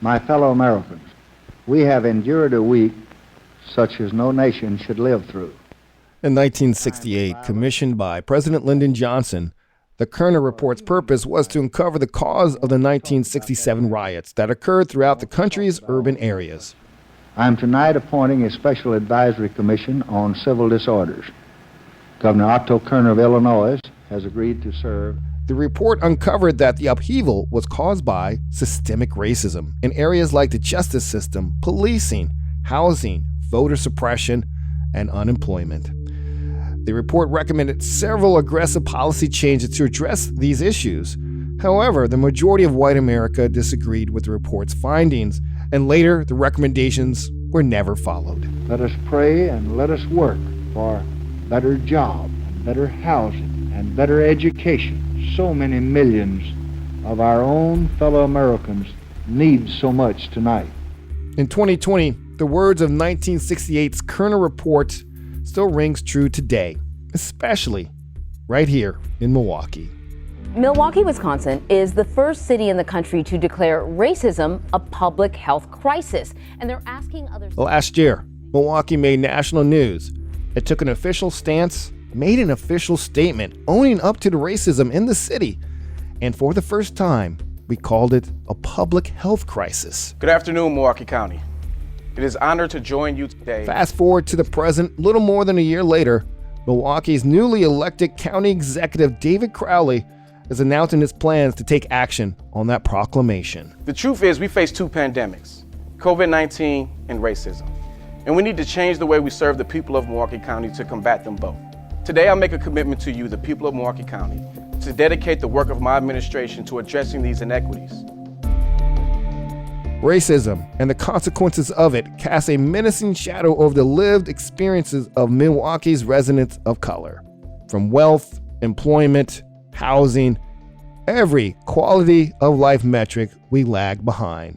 My fellow Americans, we have endured a week such as no nation should live through. In 1968, commissioned by President Lyndon Johnson, the Kerner Report's purpose was to uncover the cause of the 1967 riots that occurred throughout the country's urban areas. I am tonight appointing a special advisory commission on civil disorders. Governor Otto Kerner of Illinois has agreed to serve. The report uncovered that the upheaval was caused by systemic racism in areas like the justice system, policing, housing, voter suppression, and unemployment. The report recommended several aggressive policy changes to address these issues. However, the majority of white America disagreed with the report's findings, and later the recommendations were never followed. Let us pray and let us work for better jobs, better housing, and better education. So many millions of our own fellow Americans need so much tonight. In 2020, the words of 1968's Kerner Report still rings true today, especially right here in Milwaukee. Milwaukee, Wisconsin is the first city in the country to declare racism a public health crisis, and they're asking others. Last year, Milwaukee made national news. It took an official stance, made an official statement owning up to the racism in the city, and for the first time, we called it a public health crisis. Good afternoon, Milwaukee County. It is an honor to join you today. Fast forward to the present, little more than a year later, Milwaukee's newly elected county executive David Crowley is announcing his plans to take action on that proclamation. The truth is we face two pandemics, COVID-19 and racism, and we need to change the way we serve the people of Milwaukee County to combat them both. Today, I make a commitment to you, the people of Milwaukee County, to dedicate the work of my administration to addressing these inequities. Racism and the consequences of it cast a menacing shadow over the lived experiences of Milwaukee's residents of color. From wealth, employment, housing, every quality of life metric, we lag behind.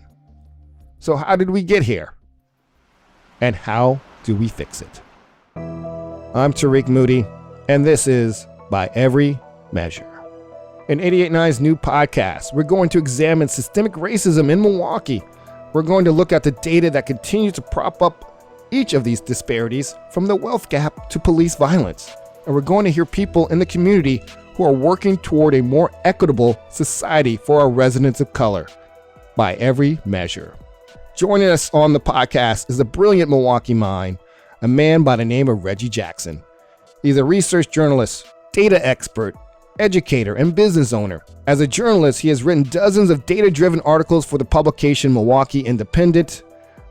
So how did we get here? And how do we fix it? I'm Tarik Moody, and this is By Every Measure. In 88.9's new podcast, we're going to examine systemic racism in Milwaukee. We're going to look at the data that continues to prop up each of these disparities, from the wealth gap to police violence. And we're going to hear people in the community who are working toward a more equitable society for our residents of color. By every measure. Joining us on the podcast is a brilliant Milwaukee mind, a man by the name of Reggie Jackson. He's a research journalist, data expert, educator, and business owner. As a journalist, he has written dozens of data-driven articles for the publication Milwaukee Independent.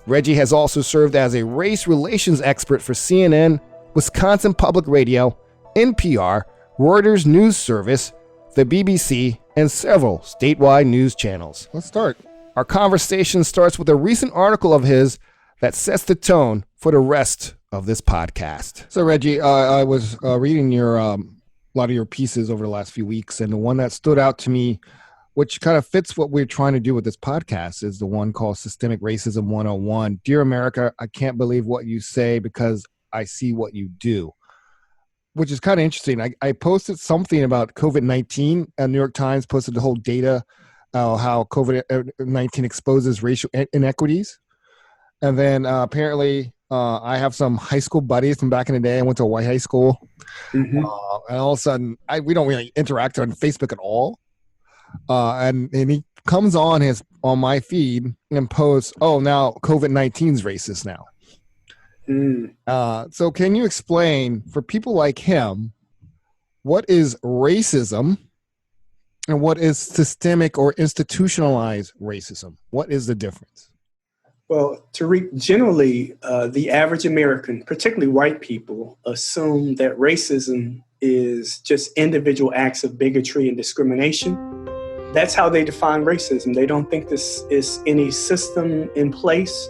Reggie has also served as a race relations expert for CNN, Wisconsin Public Radio, NPR, Reuters News Service, the BBC, and several statewide news channels. Let's start. Our conversation starts with a recent article of his that sets the tone for the rest of this podcast. So, Reggie, I was reading a lot of your pieces over the last few weeks, and the one that stood out to me, which kind of fits what we're trying to do with this podcast, is the one called Systemic Racism 101. Dear America, I can't believe what you say because I see what you do. Which is kind of interesting. I posted something about COVID-19, and New York Times posted the whole data, how COVID-19 exposes racial inequities. And then apparently I have some high school buddies from back in the day. I went to a white high school. Mm-hmm. And all of a sudden, we don't really interact on Facebook at all. And he comes on my feed and posts, oh, now COVID-19 is racist now. So can you explain, for people like him, what is racism and what is systemic or institutionalized racism? What is the difference? Well, Tarik, generally, the average American, particularly white people, assume that racism is just individual acts of bigotry and discrimination. That's how they define racism. They don't think this is any system in place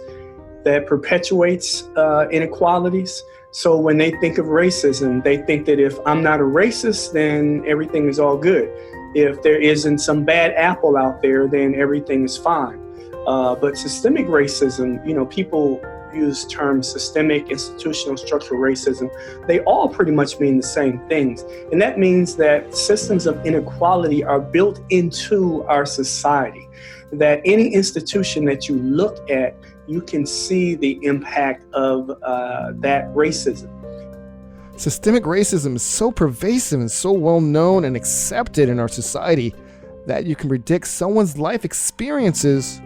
that perpetuates inequalities. So when they think of racism, they think that if I'm not a racist, then everything is all good. If there isn't some bad apple out there, then everything is fine. But systemic racism, people use terms systemic, institutional, structural racism. They all pretty much mean the same things. And that means that systems of inequality are built into our society. that any institution that you look at, you can see the impact of that racism. Systemic racism is so pervasive and so well known and accepted in our society that you can predict someone's life experiences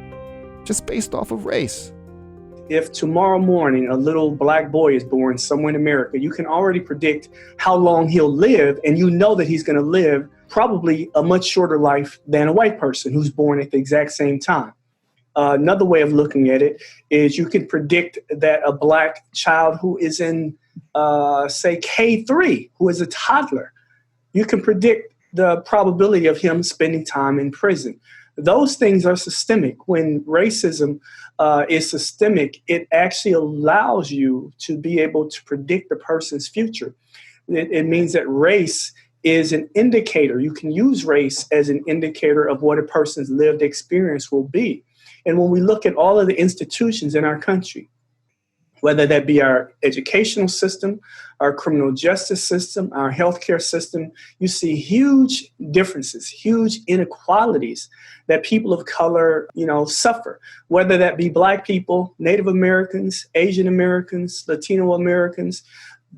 just based off of race. If tomorrow morning a little black boy is born somewhere in America, you can already predict how long he'll live, and you know that he's going to live probably a much shorter life than a white person who's born at the exact same time. Another way of looking at it is you can predict that a black child who is in, say, K3, who is a toddler, you can predict the probability of him spending time in prison. Those things are systemic. When racism is systemic, it actually allows you to be able to predict the person's future. It means that race is an indicator. You can use race as an indicator of what a person's lived experience will be. And when we look at all of the institutions in our country, whether that be our educational system, our criminal justice system, our healthcare system, you see huge differences, huge inequalities that people of color, suffer, whether that be Black people, Native Americans, Asian Americans, Latino Americans.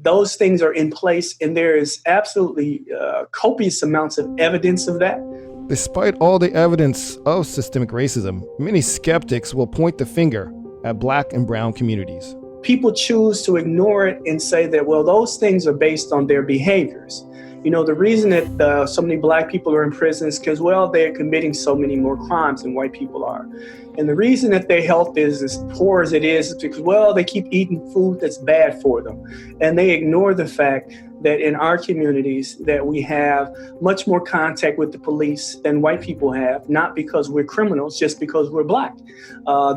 Those things are in place, and there is absolutely copious amounts of evidence of that. Despite all the evidence of systemic racism, many skeptics will point the finger at Black and brown communities. People choose to ignore it and say that, well, those things are based on their behaviors. The reason that so many Black people are in prison is because, well, they're committing so many more crimes than white people are. And the reason that their health is as poor as it is because, well, they keep eating food that's bad for them. And they ignore the fact that in our communities that we have much more contact with the police than white people have, not because we're criminals, just because we're Black.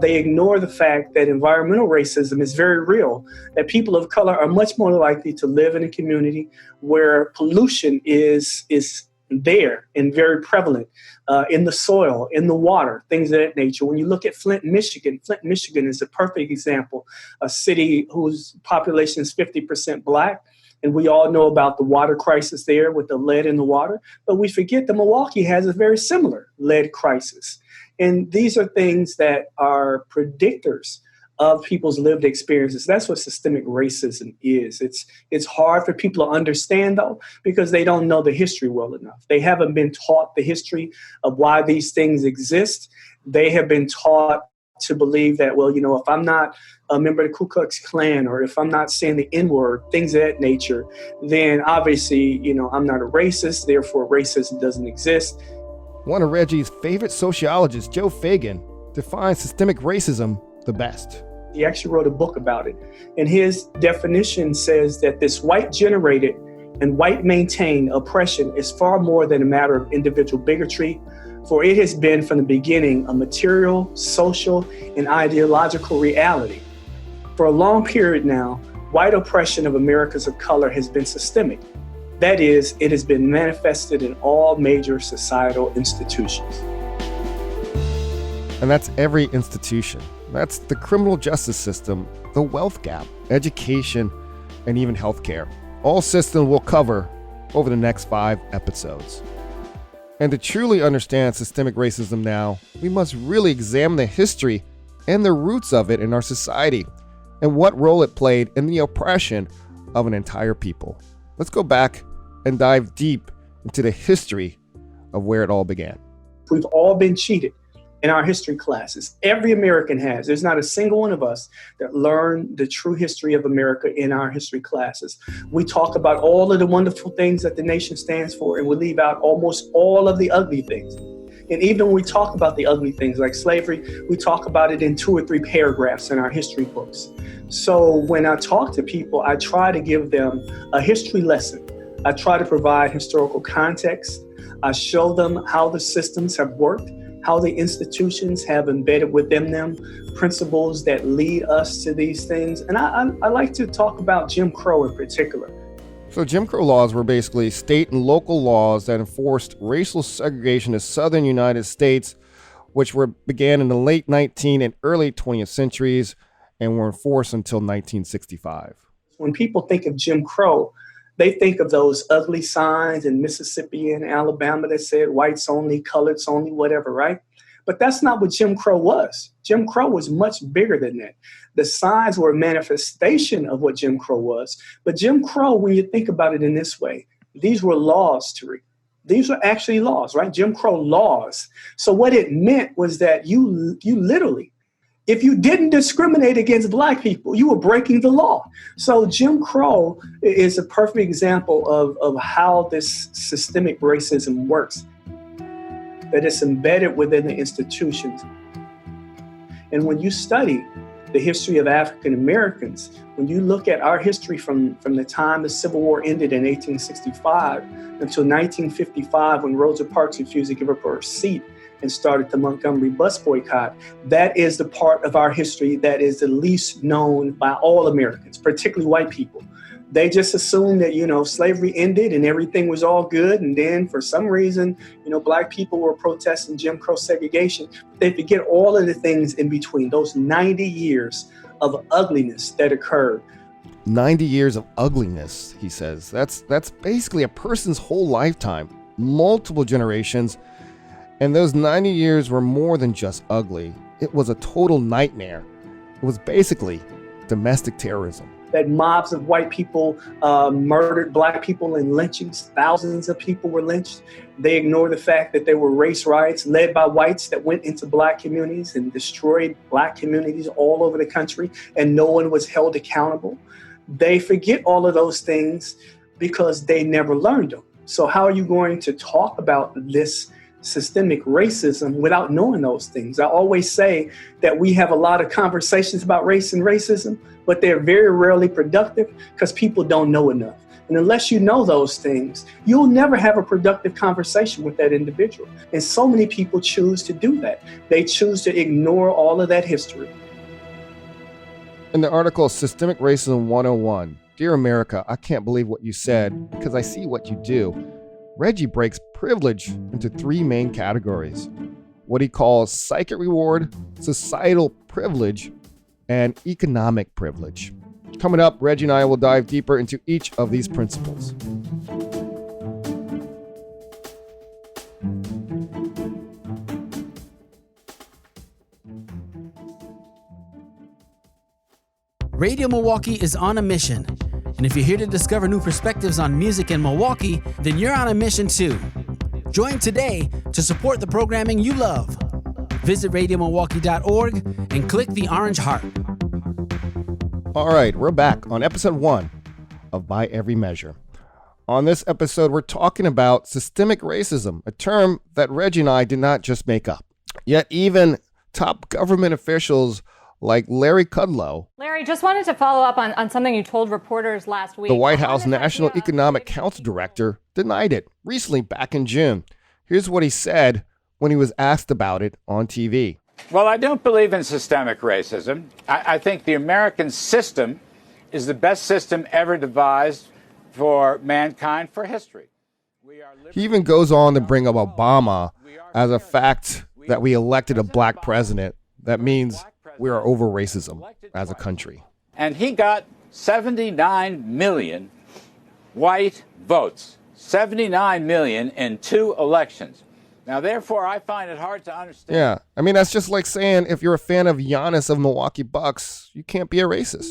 They ignore the fact that environmental racism is very real, that people of color are much more likely to live in a community where pollution is there and very prevalent in the soil, in the water, things of that nature. When you look at Flint, Michigan is a perfect example, a city whose population is 50% Black. And we all know about the water crisis there with the lead in the water, but we forget that Milwaukee has a very similar lead crisis. And these are things that are predictors of people's lived experiences. That's what systemic racism is. It's hard for people to understand, though, because they don't know the history well enough. They haven't been taught the history of why these things exist. They have been taught to believe that, well, if I'm not a member of the Ku Klux Klan, or if I'm not saying the N-word, things of that nature, then obviously, I'm not a racist, therefore racism doesn't exist. One of Reggie's favorite sociologists, Joe Fagan, defines systemic racism the best. He actually wrote a book about it. And his definition says that this white-generated and white-maintained oppression is far more than a matter of individual bigotry, for it has been from the beginning a material, social, and ideological reality. For a long period now, white oppression of Americans of color has been systemic. That is, it has been manifested in all major societal institutions. And that's every institution. That's the criminal justice system, the wealth gap, education, and even healthcare. All systems we'll cover over the next 5 episodes. And to truly understand systemic racism now, we must really examine the history and the roots of it in our society and what role it played in the oppression of an entire people. Let's go back and dive deep into the history of where it all began. We've all been cheated in our history classes. Every American has. There's not a single one of us that learned the true history of America in our history classes. We talk about all of the wonderful things that the nation stands for, and we leave out almost all of the ugly things. And even when we talk about the ugly things like slavery, we talk about it in 2 or 3 paragraphs in our history books. So when I talk to people, I try to give them a history lesson. I try to provide historical context. I show them how the systems have worked, how the institutions have embedded within them principles that lead us to these things. And I like to talk about Jim Crow in particular. So Jim Crow laws were basically state and local laws that enforced racial segregation in southern United States, which began in the late 19th and early 20th centuries and were enforced until 1965. When people think of Jim Crow, they think of those ugly signs in Mississippi and Alabama that said whites only, coloreds only, whatever, right? But that's not what Jim Crow was. Jim Crow was much bigger than that. The signs were a manifestation of what Jim Crow was. But Jim Crow, when you think about it in this way, these were laws, Tarik. These were actually laws, right? Jim Crow laws. So what it meant was that you literally, if you didn't discriminate against Black people, you were breaking the law. So Jim Crow is a perfect example of how this systemic racism works, that it's embedded within the institutions. And when you study the history of African Americans, when you look at our history from the time the Civil War ended in 1865 until 1955, when Rosa Parks refused to give up her seat and started the Montgomery bus boycott, that is the part of our history that is the least known by all Americans, particularly white people. They just assumed that, slavery ended and everything was all good. And then for some reason, Black people were protesting Jim Crow segregation. They forget all of the things in between, those 90 years of ugliness that occurred. 90 years of ugliness, he says. That's basically a person's whole lifetime, multiple generations. And those 90 years were more than just ugly. It was a total nightmare. It was basically domestic terrorism. That mobs of white people murdered Black people in lynchings. Thousands of people were lynched. They ignored the fact that there were race riots led by whites that went into Black communities and destroyed Black communities all over the country, and no one was held accountable. They forget all of those things because they never learned them. So how are you going to talk about this systemic racism without knowing those things? I always say that we have a lot of conversations about race and racism, but they're very rarely productive because people don't know enough. And unless you know those things, you'll never have a productive conversation with that individual. And so many people choose to do that. They choose to ignore all of that history. In the article Systemic Racism 101, Dear America, I can't believe what you said because I see what you do. Reggie breaks privilege into three main categories: what he calls psychic reward, societal privilege, and economic privilege. Coming up, Reggie and I will dive deeper into each of these principles. Radio Milwaukee is on a mission. And if you're here to discover new perspectives on music in Milwaukee, then you're on a mission too. Join today to support the programming you love. Visit radiomilwaukee.org and click the orange heart. All right, we're back on episode 1 of By Every Measure. On this episode, we're talking about systemic racism, a term that Reggie and I did not just make up. Yet even top government officials like Larry Kudlow, Larry, just wanted to follow up on something you told reporters last week. the White House National Economic Council Director, denied it recently back in June. Here's what he said when he was asked about it on TV. Well, I don't believe in systemic racism. I think the American system is the best system ever devised for mankind for history. He even goes on to bring up Obama as a fact that we elected a Black president. That means we are over racism as a country. And he got 79 million white votes. 79 million in 2 elections. Now, therefore, I find it hard to understand. Yeah, I mean, that's just like saying if you're a fan of Giannis of Milwaukee Bucks, you can't be a racist.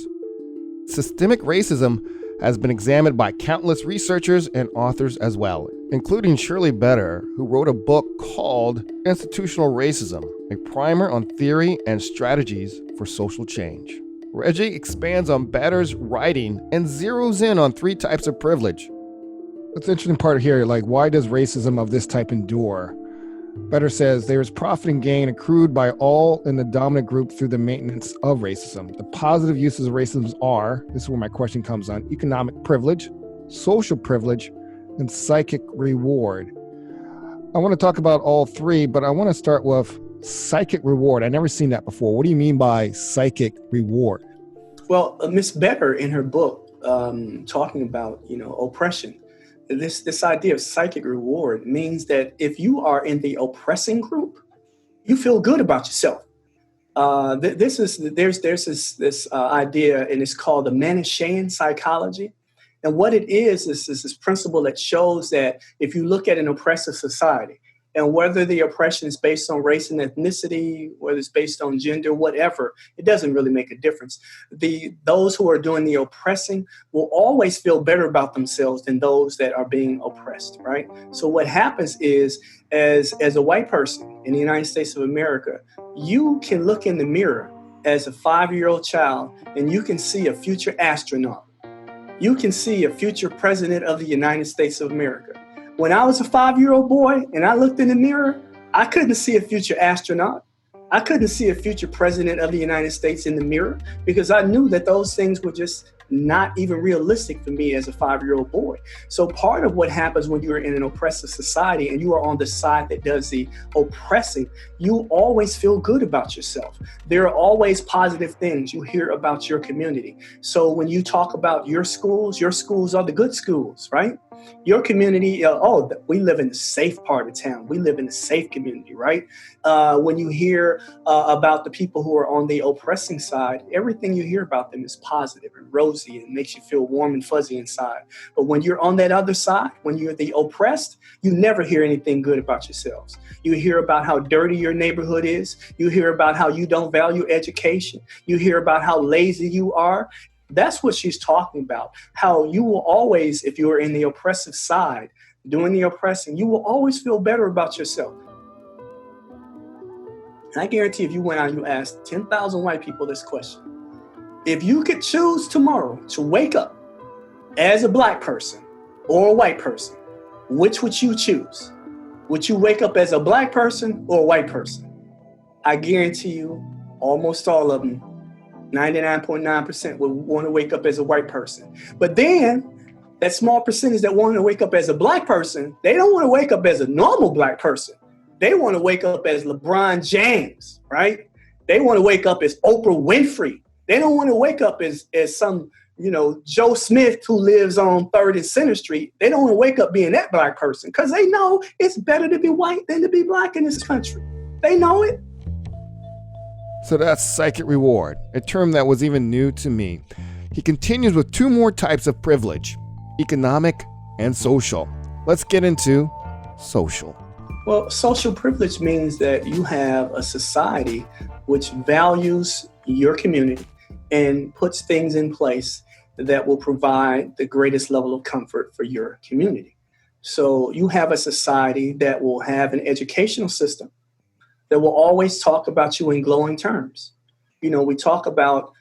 Systemic racism has been examined by countless researchers and authors as well, including Shirley Better, who wrote a book called Institutional Racism, a primer on theory and strategies for social change. Reggie expands on Better's writing and zeroes in on 3 types of privilege. What's the interesting part here, like, why does racism of this type endure? Better says there is profit and gain accrued by all in the dominant group through the maintenance of racism. The positive uses of racism are, this is where my question comes on, economic privilege, social privilege, and psychic reward. I want to talk about all 3, but I want to start with psychic reward. I've never seen that before. What do you mean by psychic reward? Well, Miss Better in her book, talking about, oppression, this idea of psychic reward means that if you are in the oppressing group, you feel good about yourself. There's this idea, and it's called the Manichean psychology. And what it is this principle that shows that if you look at an oppressive society, And whether the oppression is based on race and ethnicity, whether it's based on gender, whatever, it doesn't really make a difference. Those who are doing the oppressing will always feel better about themselves than those that are being oppressed, right? So what happens is, as a white person in the United States of America, you can look in the mirror as a 5-year-old child and you can see a future astronaut. You can see a future president of the United States of America. When I was a 5-year-old boy and I looked in the mirror, I couldn't see a future astronaut. I couldn't see a future president of the United States in the mirror because I knew that those things were just not even realistic for me as a 5-year-old boy. So part of what happens when you're in an oppressive society and you are on the side that does the oppressing, you always feel good about yourself. There are always positive things you hear about your community. So when you talk about your schools are the good schools, right? Your community, we live in a safe part of town. We live in a safe community, right? When you hear about the people who are on the oppressing side, everything you hear about them is positive and rosy and makes you feel warm and fuzzy inside. But when you're on that other side, when you're the oppressed, you never hear anything good about yourselves. You hear about how dirty your neighborhood is. You hear about how you don't value education. You hear about how lazy you are. That's what she's talking about, how you will always, if you are in the oppressive side, doing the oppressing, you will always feel better about yourself. And I guarantee if you went out and you asked 10,000 white people this question, if you could choose tomorrow to wake up as a black person or a white person, which would you choose? Would you wake up as a black person or a white person? I guarantee you almost all of them, 99.9% would want to wake up as a white person. But then that small percentage that want to wake up as a black person, they don't want to wake up as a normal black person. They want to wake up as LeBron James, right? They want to wake up as Oprah Winfrey. They don't want to wake up as some, Joe Smith who lives on 3rd and Center Street. They don't want to wake up being that black person because they know it's better to be white than to be black in this country. They know it. So that's psychic reward, a term that was even new to me. He continues with 2 more types of privilege, economic and social. Let's get into social. Well, social privilege means that you have a society which values your community and puts things in place that will provide the greatest level of comfort for your community. So you have a society that will have an educational system that will always talk about you in glowing terms. We talk about,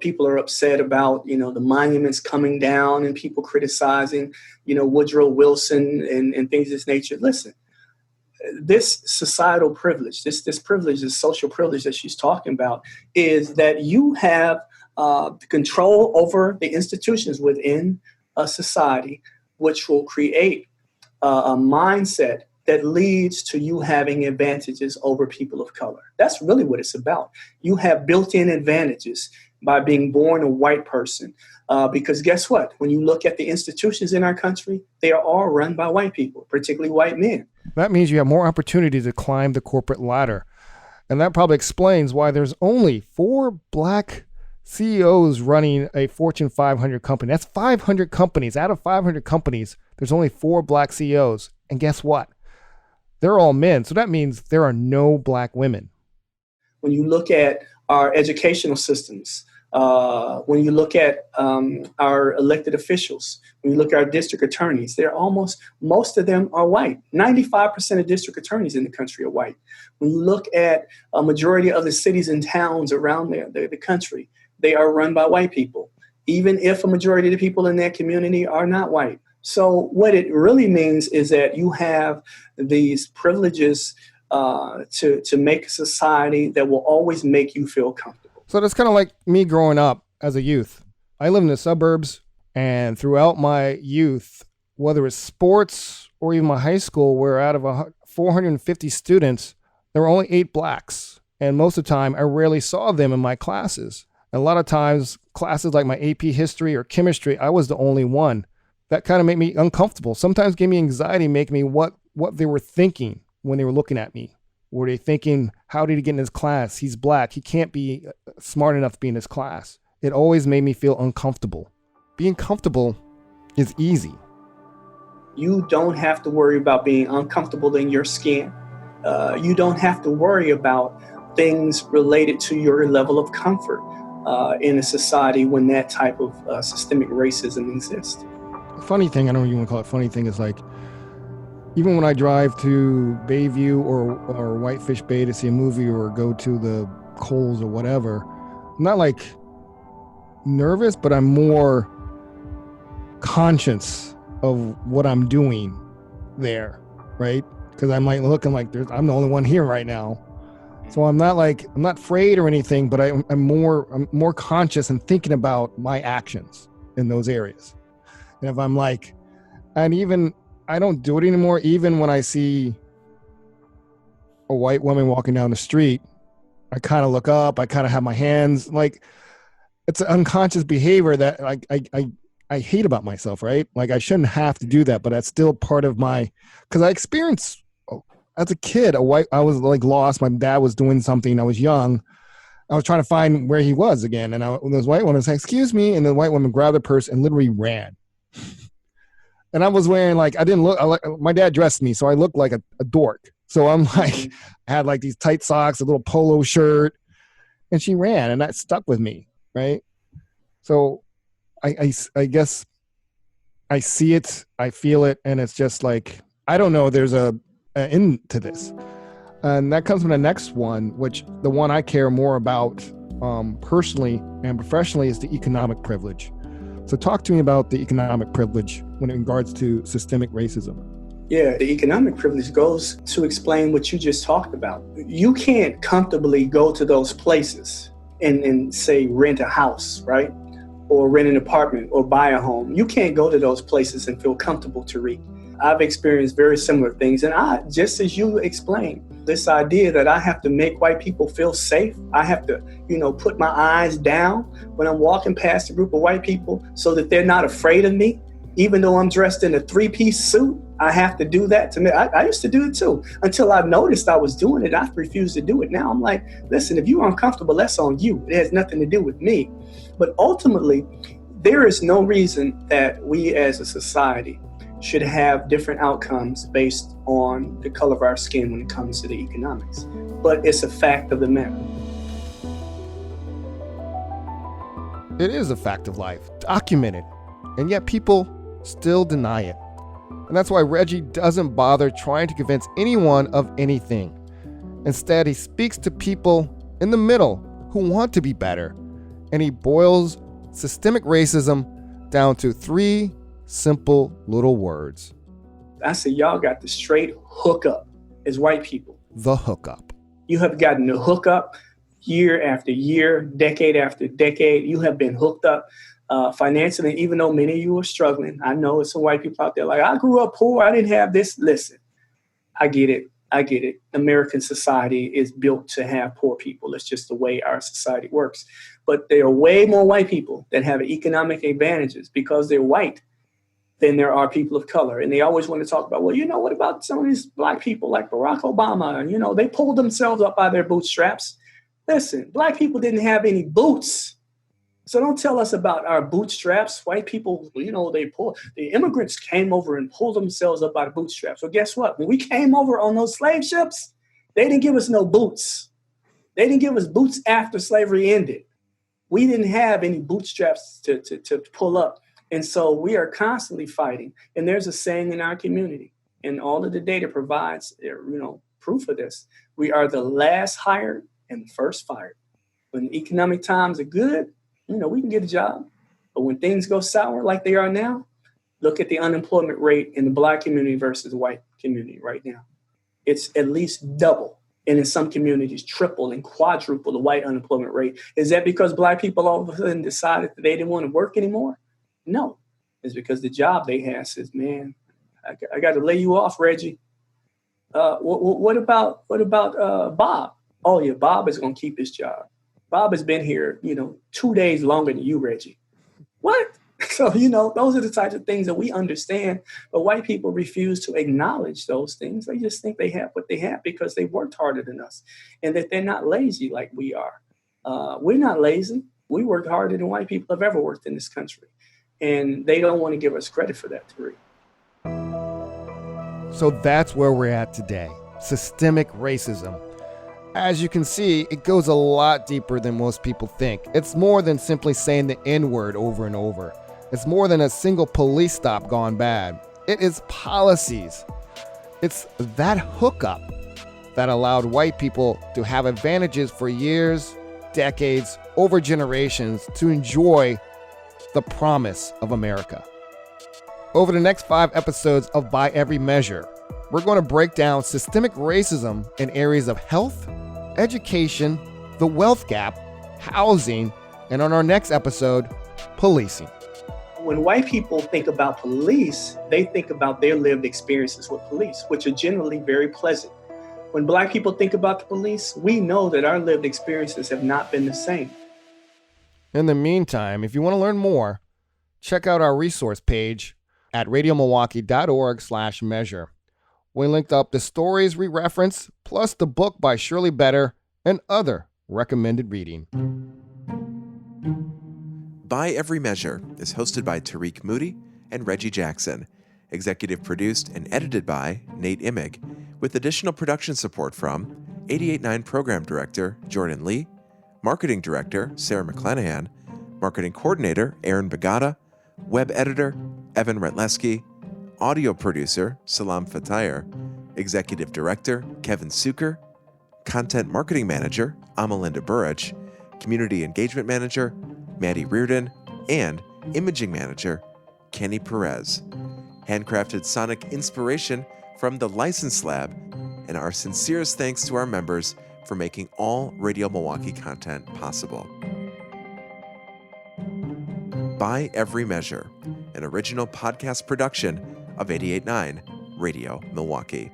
people are upset about, the monuments coming down and people criticizing, Woodrow Wilson and things of this nature. Listen, this societal privilege, this privilege, this social privilege that she's talking about is that you have control over the institutions within a society, which will create a mindset that leads to you having advantages over people of color. That's really what it's about. You have built-in advantages by being born a white person. Because guess what? When you look at the institutions in our country, they are all run by white people, particularly white men. That means you have more opportunity to climb the corporate ladder. And that probably explains why there's only 4 black CEOs running a Fortune 500 company. That's 500 companies. Out of 500 companies, there's only 4 black CEOs. And guess what? They're all men. So that means there are no black women. When you look at our educational systems, when you look at our elected officials, when you look at our district attorneys, most of them are white. 95% of district attorneys in the country are white. When you look at a majority of the cities and towns around the country, they are run by white people, even if a majority of the people in that community are not white. So what it really means is that you have these privileges to make a society that will always make you feel comfortable. So that's kind of like me growing up as a youth. I live in the suburbs, and throughout my youth, whether it's sports or even my high school, where out of 450 students, there were only 8 blacks. And most of the time, I rarely saw them in my classes. And a lot of times, classes like my AP history or chemistry, I was the only one. That kind of made me uncomfortable. Sometimes gave me anxiety, make me what they were thinking when they were looking at me. Were they thinking, how did he get in his class? He's black. He can't be smart enough to be in his class. It always made me feel uncomfortable. Being comfortable is easy. You don't have to worry about being uncomfortable in your skin. You don't have to worry about things related to your level of comfort in a society when that type of systemic racism exists. Funny thing, I don't even want to call it funny thing, is like, even when I drive to Bayview or Whitefish Bay to see a movie or go to the Kohl's or whatever, I'm not like nervous, but I'm more conscious of what I'm doing there, right? Because I'm like looking like I'm the only one here right now. So I'm not afraid or anything, but I'm more conscious and thinking about my actions in those areas. And if I'm like, and even I don't do it anymore, even when I see a white woman walking down the street, I kind of look up, I kind of have my hands, like, it's an unconscious behavior that I hate about myself, right? Like, I shouldn't have to do that, but that's still part of because I experienced as a kid, I was like lost. My dad was doing something. I was young. I was trying to find where he was again. And this white woman said, "Excuse me." And the white woman grabbed the purse and literally ran. And I was wearing my dad dressed me, so I looked like a dork. So I'm like, I had like these tight socks, a little polo shirt, and she ran, and that stuck with me, right? So I guess I see it, I feel it, and it's just like, I don't know, there's an end to this. And that comes from the next one, which the one I care more about personally and professionally is the economic privilege. So talk to me about the economic privilege when it regards to systemic racism. Yeah, the economic privilege goes to explain what you just talked about. You can't comfortably go to those places and say rent a house, right? Or rent an apartment or buy a home. You can't go to those places and feel comfortable, Tarik. I've experienced very similar things. And just as you explained, this idea that I have to make white people feel safe. I have to, put my eyes down when I'm walking past a group of white people so that they're not afraid of me. Even though I'm dressed in a 3-piece suit, I have to do that to me. I used to do it too, until I noticed I was doing it. I refused to do it. Now I'm like, listen, if you're uncomfortable, that's on you. It has nothing to do with me. But ultimately, there is no reason that we as a society should have different outcomes based on the color of our skin when it comes to the economics. But it's a fact of the matter. It is a fact of life, documented, and yet people still deny it. And that's why Reggie doesn't bother trying to convince anyone of anything. Instead, he speaks to people in the middle who want to be better, and he boils systemic racism down to 3 simple little words. I said, y'all got the straight hookup as white people. The hookup. You have gotten the hookup year after year, decade after decade. You have been hooked up financially, even though many of you are struggling. I know it's some white people out there like, I grew up poor, I didn't have this. Listen, I get it. American society is built to have poor people. It's just the way our society works. But there are way more white people that have economic advantages because they're white than there are people of color. And they always want to talk about, well, what about some of these black people like Barack Obama? And, they pulled themselves up by their bootstraps. Listen, black people didn't have any boots. So don't tell us about our bootstraps. White people, the immigrants came over and pulled themselves up by the bootstraps. Well, guess what? When we came over on those slave ships, they didn't give us no boots. They didn't give us boots after slavery ended. We didn't have any bootstraps to pull up. And so we are constantly fighting. And there's a saying in our community, and all of the data provides, proof of this. We are the last hired and the first fired. When the economic times are good, we can get a job. But when things go sour like they are now, look at the unemployment rate in the black community versus the white community right now. It's at least double. And in some communities, triple and quadruple the white unemployment rate. Is that because black people all of a sudden decided that they didn't want to work anymore? No, it's because the job they have says, man, I got to lay you off, Reggie. What about Bob? Oh yeah, Bob is going to keep his job. Bob has been here, 2 days longer than you, Reggie. What? So, those are the types of things that we understand, but white people refuse to acknowledge those things. They just think they have what they have because they worked harder than us and that they're not lazy like we are. We're not lazy. We work harder than white people have ever worked in this country. And they don't want to give us credit for that, Tarik. So that's where we're at today. Systemic racism. As you can see, it goes a lot deeper than most people think. It's more than simply saying the N-word over and over. It's more than a single police stop gone bad. It is policies. It's that hookup that allowed white people to have advantages for years, decades, over generations to enjoy the promise of America. Over the next 5 episodes of By Every Measure, we're going to break down systemic racism in areas of health, education, the wealth gap, housing, and on our next episode, policing. When white people think about police, they think about their lived experiences with police, which are generally very pleasant. When Black people think about the police, we know that our lived experiences have not been the same. In the meantime, if you want to learn more, check out our resource page at radiomilwaukee.org/measure. We linked up the stories we reference, plus the book by Shirley Better and other recommended reading. By Every Measure is hosted by Tarik Moody and Reggie Jackson, executive produced and edited by Nate Immig, with additional production support from 88.9 Program Director Jordan Lee, Marketing Director Sarah McClanahan, Marketing Coordinator Aaron Bagata, Web Editor Evan Retleski, Audio Producer Salam Fatayr, Executive Director Kevin Suker, Content Marketing Manager Amalinda Burrich, Community Engagement Manager Maddie Reardon, and Imaging Manager Kenny Perez. Handcrafted sonic inspiration from the License Lab, and our sincerest thanks to our members for making all Radio Milwaukee content possible. By Every Measure, an original podcast production of 88.9 Radio Milwaukee.